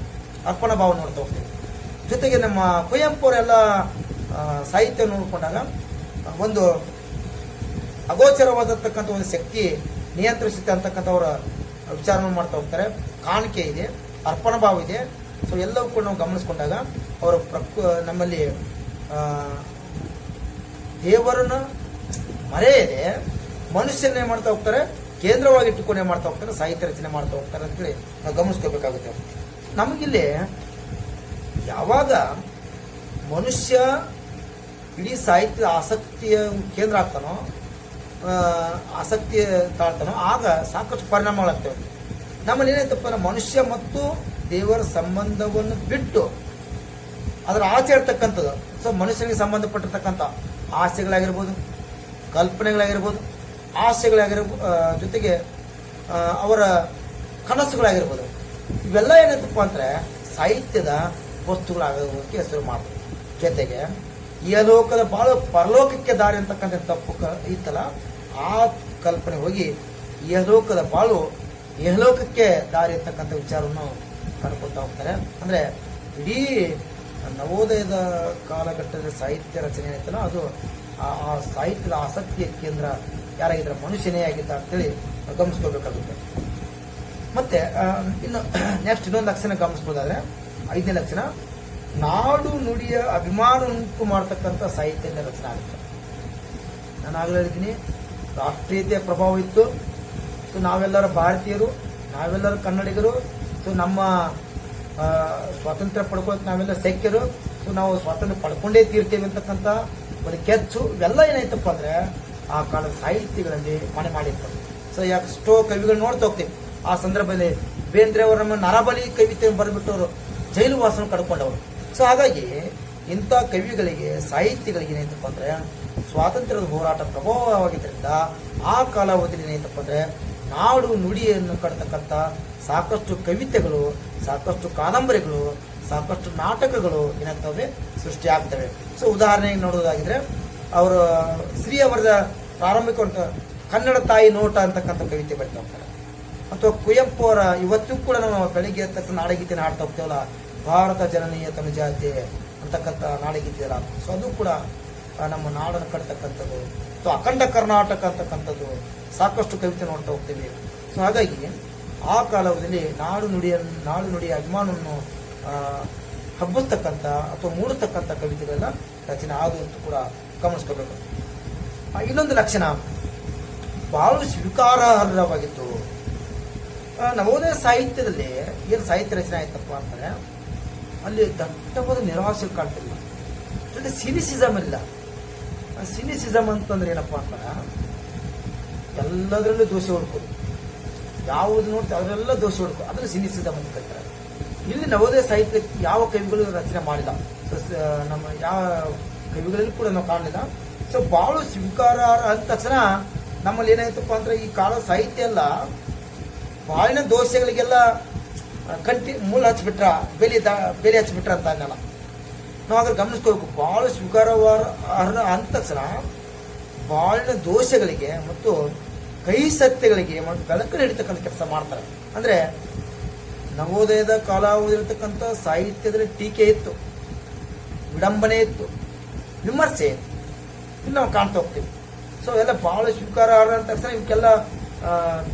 ಜೊತೆಗೆ ನಮ್ಮ ಕುವೆಂಪು ಅವರೆಲ್ಲ ಸಾಹಿತ್ಯ ನೋಡ್ಕೊಂಡಾಗ ಒಂದು ಅಗೋಚರವಾದತಕ್ಕಂಥ ಒಂದು ಶಕ್ತಿ ನಿಯಂತ್ರಿಸುತ್ತೆ ಅಂತಕ್ಕಂಥವ್ರ ವಿಚಾರವನ್ನು ಮಾಡ್ತಾ ಹೋಗ್ತಾರೆ. ಕಾಣಿಕೆ ಇದೆ, ಅರ್ಪಣಾ ಭಾವ ಇದೆ. ಸೊ ಎಲ್ಲವೂ ಕೂಡ ನಾವು ಗಮನಿಸ್ಕೊಂಡಾಗ ಅವರು ನಮ್ಮಲ್ಲಿ ದೇವರನ್ನ ಮರೆಯದೆ ಮನುಷ್ಯನೇ ಮಾಡ್ತಾ ಹೋಗ್ತಾರೆ, ಕೇಂದ್ರವಾಗಿ ಇಟ್ಟುಕೊಂಡೇ ಮಾಡ್ತಾ ಹೋಗ್ತಾರೆ, ಸಾಹಿತ್ಯ ರಚನೆ ಮಾಡ್ತಾ ಹೋಗ್ತಾರೆ ಅಂತೇಳಿ ನಾವು ಗಮನಿಸ್ಕೋಬೇಕಾಗುತ್ತೆ. ನಮಗಿಲ್ಲಿ ಯಾವಾಗ ಮನುಷ್ಯ ಇಡೀ ಸಾಹಿತ್ಯದ ಆಸಕ್ತಿಯ ಕೇಂದ್ರ ಆಗ್ತಾನೋ, ಆಸಕ್ತಿ ತಾಳ್ತಾನೋ, ಆಗ ಸಾಕಷ್ಟು ಪರಿಣಾಮಗಳಾಗ್ತವೆ. ನಮ್ಮಲ್ಲಿ ಏನಾಯ್ತಪ್ಪ, ಮನುಷ್ಯ ಮತ್ತು ದೇವರ ಸಂಬಂಧವನ್ನು ಬಿಟ್ಟು ಅದರ ಆಚೆ ಇರ್ತಕ್ಕಂಥದ್ದು. ಸೊ ಮನುಷ್ಯನಿಗೆ ಸಂಬಂಧಪಟ್ಟಿರ್ತಕ್ಕಂಥ ಆಸೆಗಳಾಗಿರ್ಬೋದು, ಕಲ್ಪನೆಗಳಾಗಿರ್ಬೋದು, ಜೊತೆಗೆ ಅವರ ಕನಸುಗಳಾಗಿರ್ಬೋದು, ಇವೆಲ್ಲ ಏನಾಯ್ತಪ್ಪ ಅಂದರೆ ಸಾಹಿತ್ಯದ ವಸ್ತುಗಳಾಗೋದಕ್ಕೆ ಹೆಸರು ಮಾಡ್ತಾರೆ. ಜೊತೆಗೆ ಇಹಲೋಕದ ಬಾಳು ಪರಲೋಕಕ್ಕೆ ದಾರಿ ಅಂತಕ್ಕಂಥ ತಪ್ಪು ಇತ್ತಲ್ಲ, ಆ ಕಲ್ಪನೆ ಹೋಗಿ ಇಹಲೋಕದ ಬಾಳು ಇಹಲೋಕಕ್ಕೆ ದಾರಿ ಅಂತಕ್ಕಂಥ ವಿಚಾರವನ್ನು ಕಂಡುಕೊಳ್ತಾ ಹೋಗ್ತಾರೆ. ಅಂದರೆ ಇಡೀ ನವೋದಯದ ಕಾಲಘಟ್ಟದ ಸಾಹಿತ್ಯ ರಚನೆ ಐತಲ್ಲ, ಅದು ಆ ಸಾಹಿತ್ಯದ ಆಸಕ್ತಿಯ ಕೇಂದ್ರ ಯಾರಾಗಿದ್ರೆ ಮನುಷ್ಯನೇ ಆಗಿದ್ದ ಅಂತೇಳಿ ಗಮನಿಸ್ಕೋಬೇಕಾಗುತ್ತೆ. ಮತ್ತೆ ಇನ್ನು ನೆಕ್ಸ್ಟ್ ಇನ್ನೊಂದು ಲಕ್ಷಣ ಗಮನಿಸ್ಬೋದಾದ್ರೆ, 5ನೇ ಲಕ್ಷಣ, ನಾಡು ನುಡಿಯ ಅಭಿಮಾನ ಉಂಟು ಮಾಡತಕ್ಕಂಥ ಸಾಹಿತ್ಯದ ರಚನೆ ಆಗುತ್ತೆ. ನಾನು ಆಗಲೇ ಹೇಳಿದ್ದೀನಿ, ರಾಷ್ಟ್ರೀಯತೆಯ ಪ್ರಭಾವ ಇತ್ತು. ಸೊ ನಾವೆಲ್ಲರೂ ಭಾರತೀಯರು, ನಾವೆಲ್ಲರೂ ಕನ್ನಡಿಗರು. ಸೊ ನಮ್ಮ ಸ್ವಾತಂತ್ರ್ಯ ಪಡ್ಕೊಳ್ಳೋಕೆ ನಾವೆಲ್ಲ ಸೈಕ್ಯರು. ಸೊ ನಾವು ಸ್ವಾತಂತ್ರ್ಯ ಪಡ್ಕೊಂಡೇ ತೀರ್ತೇವೆ ಅಂತಕ್ಕಂಥ ಒಂದು ಕೆಚ್ಚು ಇವೆಲ್ಲ ಏನಾಯ್ತಪ್ಪ ಅಂದರೆ ಆ ಕಾಲದ ಸಾಹಿತ್ಯಗಳಲ್ಲಿ ಮನೆ ಮಾಡಿರ್ತಾರೆ. ಸೊ ಎಷ್ಟೋ ಕವಿಗಳು ನೋಡ್ತಾ ಹೋಗ್ತೀವಿ. ಆ ಸಂದರ್ಭದಲ್ಲಿ ಬೇಂದ್ರೆ ಅವರು ನಮ್ಮ ನರಬಲಿ ಕವಿತೆ ಬರೆದ್ಬಿಟ್ಟವರು ಜೈಲು ವಾಸನ ಕಡ್ಕೊಂಡವರು. ಸೊ ಹಾಗಾಗಿ ಇಂಥ ಕವಿಗಳಿಗೆ, ಸಾಹಿತ್ಯಗಳಿಗೆ ಏನಾಯ್ತಪ್ಪ ಅಂದರೆ ಸ್ವಾತಂತ್ರ್ಯದ ಹೋರಾಟ ಪ್ರಭಾವವಾಗಿದ್ದರಿಂದ ಆ ಕಾಲಾವಧಿಯಲ್ಲಿ ಏನಾಯ್ತಪ್ಪ ಅಂದರೆ ನಾಡು ನುಡಿಯನ್ನು ಕಟ್ತಕ್ಕಂಥ ಸಾಕಷ್ಟು ಕವಿತೆಗಳು, ಸಾಕಷ್ಟು ಕಾದಂಬರಿಗಳು, ಸಾಕಷ್ಟು ನಾಟಕಗಳು ಏನಾಗ್ತವೆ, ಸೃಷ್ಟಿಯಾಗ್ತವೆ. ಸೊ ಉದಾಹರಣೆಗೆ ನೋಡೋದಾಗಿದ್ರೆ ಅವರು ಶ್ರೀ ಅವರ ಪ್ರಾರಂಭಿಕ ಕನ್ನಡ ತಾಯಿ ನೋಟ ಅಂತಕ್ಕಂಥ ಕವಿತೆ ಬರ್ತಾ ಹೋಗ್ತಾರೆ. ಅಥವಾ ಕುವೆಂಪು ಅವರ ಇವತ್ತು ಕೂಡ ನಾವು ಬೆಳಿಗ್ಗೆ ತಕ್ಕ ನಾಡಗೀತೆನ ಹಾಡ್ತಾ ಹೋಗ್ತೇವಲ್ಲ, ಭಾರತ ಜನನೀಯ ತನುಜಾತೆ ಅಂತಕ್ಕಂಥ ನಾಡಗೀತೆ ಅಲ್ಲ. ಸೊ ಅದು ಕೂಡ ನಮ್ಮ ನಾಡನ್ನು ಕಟ್ತಕ್ಕಂಥದ್ದು. ಸೊ ಅಖಂಡ ಕರ್ನಾಟಕ ಅಂತಕ್ಕಂಥದ್ದು ಸಾಕಷ್ಟು ಕವಿತೆ ನೋಡ್ತಾ ಹೋಗ್ತೀವಿ. ಸೊ ಹಾಗಾಗಿ ಆ ಕಾಲದಲ್ಲಿ ನಾಡು ನುಡಿಯ ಅಭಿಮಾನವನ್ನು ಹಬ್ಬಿಸ್ತಕ್ಕಂಥ ಅಥವಾ ಮೂಡತಕ್ಕಂಥ ಕವಿತೆಗಳೆಲ್ಲ ರಚನೆ ಆದಂತೂ ಕೂಡ ಗಮನಿಸ್ಕೋಬೇಕು. ಇನ್ನೊಂದು ಲಕ್ಷಣ ಬಹಳ ಸ್ವೀಕಾರಾರ್ಹವಾಗಿತ್ತು. ನವೋದಯ ಸಾಹಿತ್ಯದಲ್ಲಿ ಏನು ಸಾಹಿತ್ಯ ರಚನೆ ಆಯ್ತಪ್ಪ ಅಂದರೆ ಅಲ್ಲಿ ದಟ್ಟವಾದ ನಿರಾಸೆ ಕಾಣ್ತಿಲ್ಲ, ಜೊತೆ ಸಿನಿಸಿಸಮ್ ಇಲ್ಲ. ಸಿನಿಸಿಸಮ್ ಅಂತಂದ್ರೆ ಏನಪ್ಪಾ ಅಂತಾರೆ, ಎಲ್ಲದರಲ್ಲೂ ದೋಷ ಹುಡ್ಕೋದು, ಯಾವುದು ನೋಡ್ತೀವಿ ಅದರೆಲ್ಲ ದೋಷ ಹುಡ್ಕೋ, ಅದ್ರ ಸಿನಿಸಿಸಮ್ ಅಂತ ಕರೀತಾರೆ. ಇಲ್ಲಿ ನವೋದಯ ಸಾಹಿತ್ಯ ಯಾವ ಕವಿಗಳು ರಚನೆ ಮಾಡಿಲ್ಲ, ನಮ್ಮ ಯಾವ ಕವಿಗಳಲ್ಲಿ ಕೂಡ ನಾವು ಕಾಣಲಿಲ್ಲ. ಸೊ ಬಹಳ ಸ್ವೀಕಾರ ಅಂದ ತಕ್ಷಣ ನಮ್ಮಲ್ಲಿ ಏನಾಯ್ತಪ್ಪ ಅಂದ್ರೆ ಈ ಕಾಲದ ಸಾಹಿತ್ಯ ಎಲ್ಲ ಬಾಳಿನ ದೋಷಗಳಿಗೆಲ್ಲ ಮೂಲ ಹಚ್ಚಿಬಿಟ್ರ, ಬೇಲಿ ಹಚ್ಚಿಬಿಟ್ರ ಅಂತ ಅನ್ನಲ್ಲ. ನಾವು ಅದ್ರ ಗಮನಿಸ್ಕೋಬೇಕು. ಬಹಳ ಸ್ವೀಕಾರಾರ್ಹ ಅಂದ ತಕ್ಷಣ ಬಾಳಿನ ದೋಷಗಳಿಗೆ ಮತ್ತು ಕೈ ಸತ್ಯಗಳಿಗೆ ಮತ್ತು ಬೆಳಕನ್ನು ಹಿಡಿತಕ್ಕಂಥ ಕೆಲಸ ಮಾಡ್ತಾರೆ. ಅಂದ್ರೆ ನವೋದಯದ ಕಾಲಾವಧಿರ್ತಕ್ಕಂಥ ಸಾಹಿತ್ಯದಲ್ಲಿ ಟೀಕೆ ಇತ್ತು, ವಿಡಂಬನೆ ಇತ್ತು, ವಿಮರ್ಶೆ ಇತ್ತು. ಇಲ್ಲಿ ನಾವು ಕಾಣ್ತಾ ಹೋಗ್ತೀವಿ. ಸೊ ಎಲ್ಲ ಬಹಳ ಸ್ವೀಕಾರಾರ್ಹ ಅಂದ ತಕ್ಷಣ ಇವಕ್ಕೆಲ್ಲ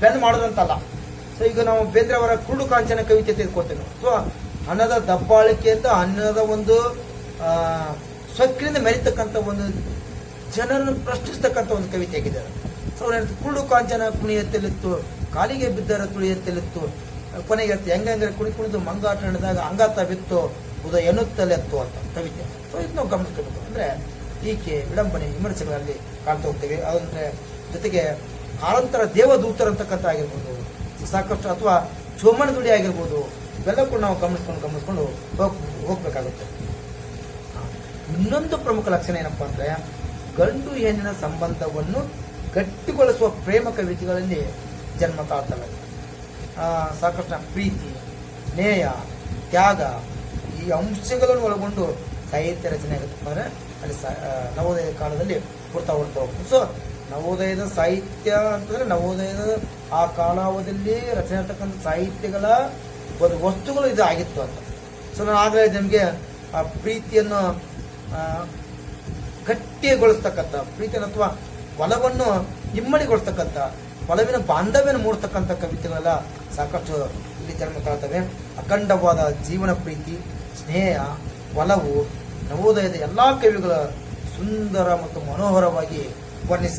ಬೆನ್ ಮಾಡೋದಂತಲ್ಲ. ಸೊ ಈಗ ನಾವು ಬೇಂದ್ರೆ ಅವರ ಕುರುಡು ಕಾಂಚನ ಕವಿತೆ ತೆಗೆದುಕೊಳ್ತೇವೆ. ಸೊ ಹಣದ ದಬ್ಬಾಳಿಕೆಯಿಂದ ಅನ್ನದ ಒಂದು ಸ್ವಕ್ರಿಯಿಂದ ಮೆರಿತಕ್ಕಂಥ ಒಂದು ಜನರನ್ನು ಪ್ರಶ್ನಿಸ್ತಕ್ಕಂಥ ಒಂದು ಕವಿತೆ ಆಗಿದೆ. ಸೊ ಕುರುಡು ಕಾಂಚನ ಕುಣಿಯತ್ತಲಿತ್ತು, ಕಾಲಿಗೆ ಬಿದ್ದರ ತುಳಿಯತ್ತಲಿತ್ತು, ಕೊನೆಗೆ ಹೆಂಗಂದ್ರೆ ಕುಣಿದು ಮಂಗಾಟ ನಡೆದಾಗ ಅಂಗಾತ ಬಿತ್ತು ಉದಯ ಎನ್ನುತ್ತಲೆತ್ತು ಅಂತ ಕವಿತೆ. ಸೊ ಇದು ನಾವು ಗಮನಿಸಬೇಕು. ಅಂದ್ರೆ ಟೀಕೆ, ವಿಡಂಬನೆ, ವಿಮರ್ಶೆಗಳಲ್ಲಿ ಕಾಣ್ತಾ ಹೋಗ್ತೇವೆ. ಅದಂದ್ರೆ ಜೊತೆಗೆ ಕಾಲಾಂತರ ದೇವದೂತರಂತಕ್ಕಂಥ ಆಗಿರ್ಬೋದು, ಸಾಕಷ್ಟು ಅಥವಾ ಚೋಮನ ದುಡಿ ಆಗಿರ್ಬೋದು, ಇವೆಲ್ಲ ಕೂಡ ನಾವು ಗಮನಿಸ್ಕೊಂಡು ಹೋಗ್ಬೇಕಾಗುತ್ತೆ. ಇನ್ನೊಂದು ಪ್ರಮುಖ ಲಕ್ಷಣ ಏನಪ್ಪಾ ಅಂದ್ರೆ ಗಂಡು ಹೆಣ್ಣಿನ ಸಂಬಂಧವನ್ನು ಗಟ್ಟಿಗೊಳಿಸುವ ಪ್ರೇಮ ಕವಿತೆಗಳಲ್ಲಿ ಜನ್ಮ ತಾಳ್ತವೆ. ಸಾಕಷ್ಟು ಪ್ರೀತಿ, ನೇಯ, ತ್ಯಾಗ ಈ ಅಂಶಗಳನ್ನು ಒಳಗೊಂಡು ಸಾಹಿತ್ಯ ರಚನೆ ಆಗುತ್ತೆ ಅಂದ್ರೆ ಅಲ್ಲಿ ನವೋದಯ ಕಾಲದಲ್ಲಿ ಹುಡ್ತಾ ಹೋಗ್ತದೆ. ಸೊ ನವೋದಯದ ಸಾಹಿತ್ಯ ಅಂತಂದ್ರೆ ನವೋದಯದ ಆ ಕಾಲಾವಧಿಯಲ್ಲಿ ರಚನೆ ಆಗ್ತಕ್ಕಂಥ ಸಾಹಿತ್ಯಗಳ ಒಂದು ವಸ್ತುಗಳು ಇದು ಆಗಿತ್ತು ಅಂತ. ಸೊ ನಾನು ಆಗಲೇ ನಿಮಗೆ ಆ ಪ್ರೀತಿಯನ್ನು ಗಟ್ಟಿಗೊಳಿಸ್ತಕ್ಕಂಥ, ಪ್ರೀತಿಯನ್ನು ಅಥವಾ ಒಲವನ್ನು ಇಮ್ಮಡಿಗೊಳಿಸ್ತಕ್ಕಂಥ, ಒಲವಿನ ಬಾಂಧವ್ಯನ ಮೂಡ್ತಕ್ಕಂಥ ಕವಿತೆಗಳೆಲ್ಲ ಸಾಕಷ್ಟು ಇಲ್ಲಿ ಜನ್ಮ ತಾಳ್ತವೆ. ಅಖಂಡವಾದ ಜೀವನ ಪ್ರೀತಿ, ಸ್ನೇಹ, ಒಲವು ನವೋದಯದ ಎಲ್ಲಾ ಕವಿಗಳ ಸುಂದರ ಮತ್ತು ಮನೋಹರವಾಗಿ ವರ್ಣಿಸಿದ್ದಾರೆ.